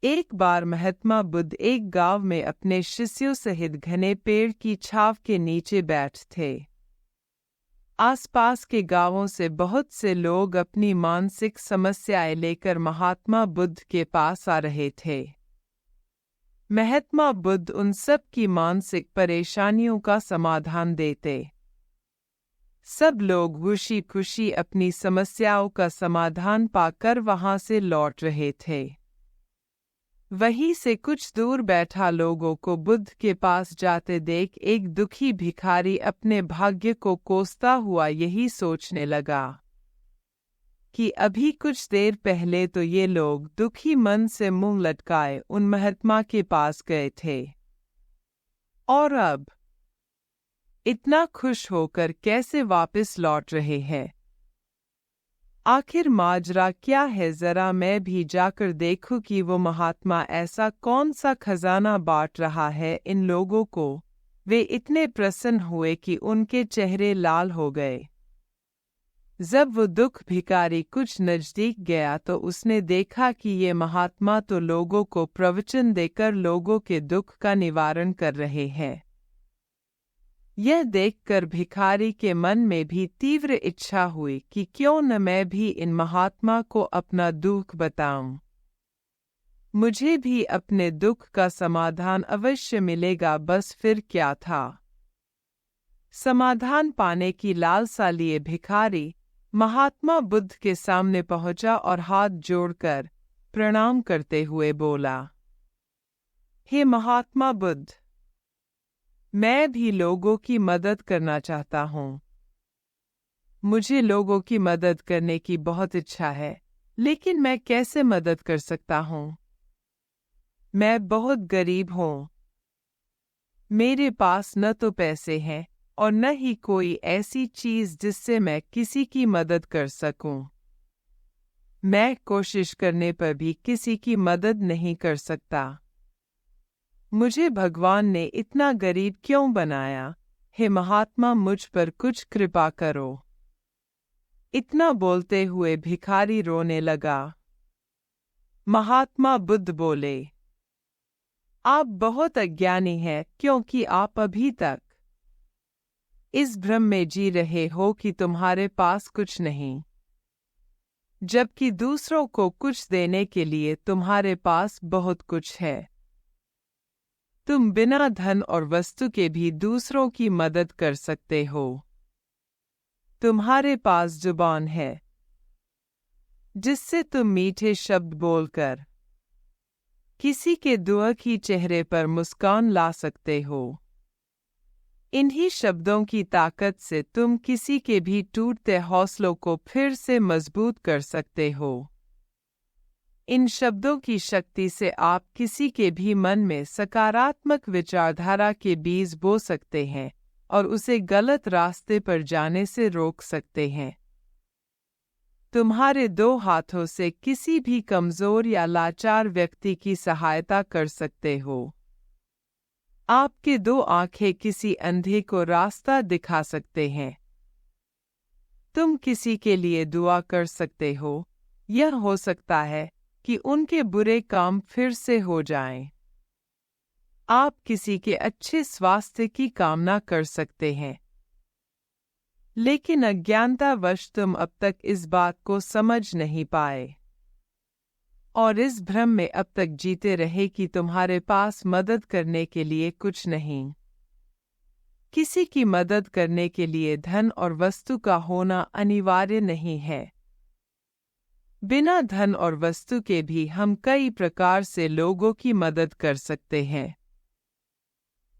एक बार महात्मा बुद्ध एक गांव में अपने शिष्यों सहित घने पेड़ की छांव के नीचे बैठे थे। आसपास के गांवों से बहुत से लोग अपनी मानसिक समस्याएं लेकर महात्मा बुद्ध के पास आ रहे थे। महात्मा बुद्ध उन सब की मानसिक परेशानियों का समाधान देते। सब लोग खुशी खुशी अपनी समस्याओं का समाधान पाकर वहां से लौट रहे थे। वहीं से कुछ दूर बैठा लोगों को बुद्ध के पास जाते देख एक दुखी भिखारी अपने भाग्य को कोसता हुआ यही सोचने लगा कि अभी कुछ देर पहले तो ये लोग दुखी मन से मुंह लटकाए उन महात्मा के पास गए थे, और अब इतना खुश होकर कैसे वापस लौट रहे हैं। आखिर माजरा क्या है? जरा मैं भी जाकर देखूं कि वो महात्मा ऐसा कौन सा खजाना बांट रहा है इन लोगों को। वे इतने प्रसन्न हुए कि उनके चेहरे लाल हो गए। जब वो दुख भिखारी कुछ नजदीक गया तो उसने देखा कि ये महात्मा तो लोगों को प्रवचन देकर लोगों के दुख का निवारण कर रहे हैं। यह देखकर भिखारी के मन में भी तीव्र इच्छा हुई कि क्यों न मैं भी इन महात्मा को अपना दुख बताऊं। मुझे भी अपने दुख का समाधान अवश्य मिलेगा। बस फिर क्या था। समाधान पाने की लालसा लिए भिखारी महात्मा बुद्ध के सामने पहुंचा और हाथ जोड़कर प्रणाम करते हुए बोला, हे महात्मा बुद्ध, मैं भी लोगों की मदद करना चाहता हूँ। मुझे लोगों की मदद करने की बहुत इच्छा है, लेकिन मैं कैसे मदद कर सकता हूँ? मैं बहुत गरीब हूँ। मेरे पास न तो पैसे हैं और न ही कोई ऐसी चीज जिससे मैं किसी की मदद कर सकूं। मैं कोशिश करने पर भी किसी की मदद नहीं कर सकता। मुझे भगवान ने इतना गरीब क्यों बनाया? हे महात्मा, मुझ पर कुछ कृपा करो। इतना बोलते हुए भिखारी रोने लगा। महात्मा बुद्ध बोले, आप बहुत अज्ञानी हैं, क्योंकि आप अभी तक इस भ्रम में जी रहे हो कि तुम्हारे पास कुछ नहीं, जबकि दूसरों को कुछ देने के लिए तुम्हारे पास बहुत कुछ है। तुम बिना धन और वस्तु के भी दूसरों की मदद कर सकते हो। तुम्हारे पास जुबान है जिससे तुम मीठे शब्द बोलकर किसी के दुखी चेहरे पर मुस्कान ला सकते हो। इन्हीं शब्दों की ताकत से तुम किसी के भी टूटते हौसलों को फिर से मजबूत कर सकते हो। इन शब्दों की शक्ति से आप किसी के भी मन में सकारात्मक विचारधारा के बीज बो सकते हैं और उसे गलत रास्ते पर जाने से रोक सकते हैं। तुम्हारे 2 हाथों से किसी भी कमजोर या लाचार व्यक्ति की सहायता कर सकते हो। आपके 2 आंखें किसी अंधे को रास्ता दिखा सकते हैं। तुम किसी के लिए दुआ कर सकते हो। यह हो सकता है कि उनके बुरे काम फिर से हो जाएं। आप किसी के अच्छे स्वास्थ्य की कामना कर सकते हैं, लेकिन अज्ञानतावश तुम अब तक इस बात को समझ नहीं पाए और इस भ्रम में अब तक जीते रहे कि तुम्हारे पास मदद करने के लिए कुछ नहीं। किसी की मदद करने के लिए धन और वस्तु का होना अनिवार्य नहीं है। बिना धन और वस्तु के भी हम कई प्रकार से लोगों की मदद कर सकते हैं।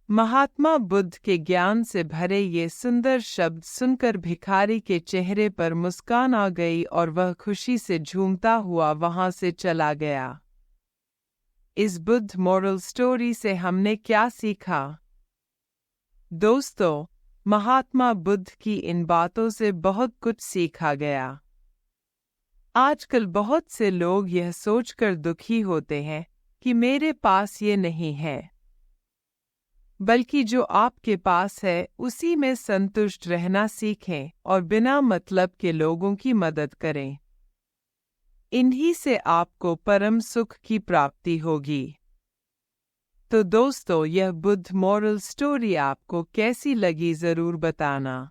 महात्मा बुद्ध के ज्ञान से भरे ये सुंदर शब्द सुनकर भिखारी के चेहरे पर मुस्कान आ गई और वह खुशी से झूमता हुआ वहां से चला गया। इस बुद्ध मॉरल स्टोरी से हमने क्या सीखा? दोस्तों, महात्मा बुद्ध की इन बातों से बहुत कुछ सीखा गया। आजकल बहुत से लोग यह सोचकर दुखी होते हैं कि मेरे पास ये नहीं है, बल्कि जो आपके पास है उसी में संतुष्ट रहना सीखें और बिना मतलब के लोगों की मदद करें। इन्हीं से आपको परम सुख की प्राप्ति होगी। तो दोस्तों, यह बुद्ध मॉरल स्टोरी आपको कैसी लगी ज़रूर बताना।